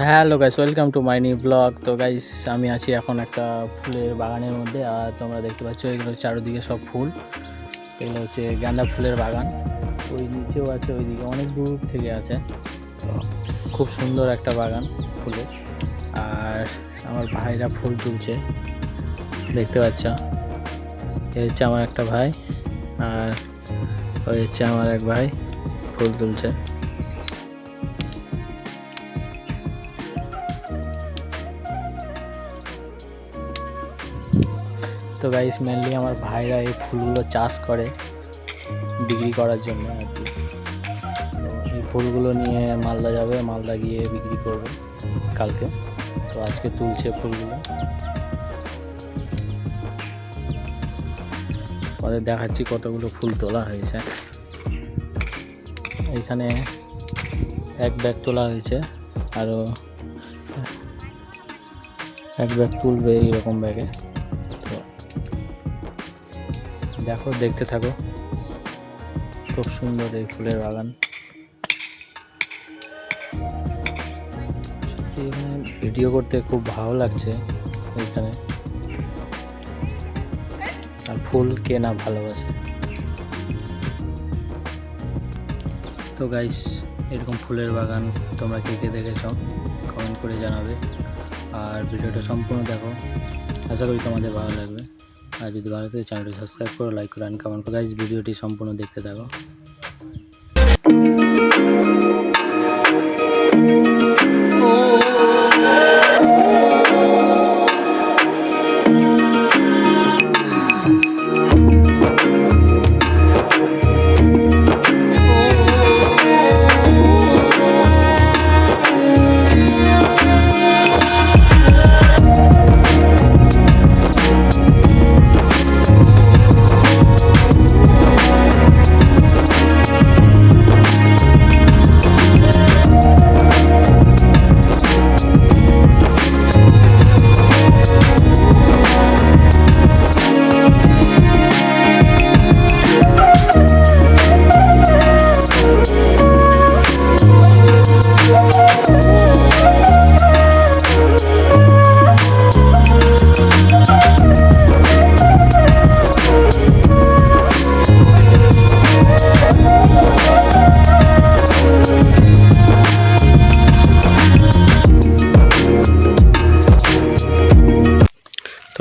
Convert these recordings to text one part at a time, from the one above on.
Hello guys, welcome to my new blog. তো guys, আমি আছি এখন একটা ফুলের বাগানের মধ্যে। আর তোমরা দেখতে পাচ্ছ এগুলো চারিদিকে সব ফুল। এগুলো হচ্ছে গাঁদা ফুলের বাগান। ওই নিচেও আছে, ওইদিকে অনেক দূর থেকে আছে। তো খুব সুন্দর একটা বাগান ফুলের। আর আমার ভাইরা ফুল তুলছে, দেখতে পাচ্ছ। এ হচ্ছে আমার একটা ভাই, আর ওই হচ্ছে আমার এক ভাই ফুল তুলছে। তো গাইস, মেনলি আমার ভাইরা এই ফুলগুলো চাষ করে বিক্রি করার জন্য আর কি। তো এই ফুলগুলো নিয়ে মালদা যাবে, মালদা গিয়ে বিক্রি করবে কালকে। তো আজকে তুলছে ফুলগুলো, আমাদের দেখাচ্ছি কতগুলো ফুল তোলা হয়েছে। এইখানে এক ব্যাগ তোলা হয়েছে, আরও এক ব্যাগ তুলবে এইরকম ব্যাগে। তো দেখো, দেখতে থাকো, খুব সুন্দর এই ফুলের বাগান। সত্যি এখানে ভিডিও করতে খুব ভালো লাগছে এখানে। আর ফুল কে না ভালোবাসে। তো গাইস, এরকম ফুলের বাগান তোমরা কে কে দেখেছ কমেন্ট করে জানাবে। আর ভিডিওটা সম্পূর্ণ দেখো, আশা করি তোমাদের ভালো লাগবে। আর যদি ভালো লাগে চ্যানেলটি সাবস্ক্রাইব করো, লাইক করো, অ্যান্ড কমেন্ট করো। গাইস, ভিডিওটি সম্পূর্ণ দেখতে থাকো।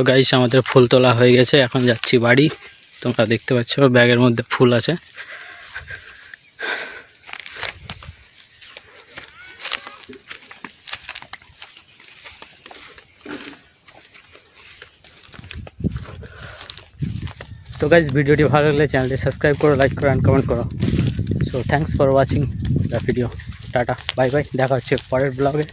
তো গাইস, আমাদের ফুল তোলা হয়ে গেছে, এখন যাচ্ছি বাড়ি। তোমরা দেখতে পাচ্ছ ব্যাগের মধ্যে ফুল আছে। তো গাইস, ভিডিওটি ভালো লাগলে চ্যানেলটি সাবস্ক্রাইব করো, লাইক করো, অ্যান্ড কমেন্ট করো। So thanks for watching the video. Tata, bye bye, দেখা হচ্ছে পরের ব্লগে।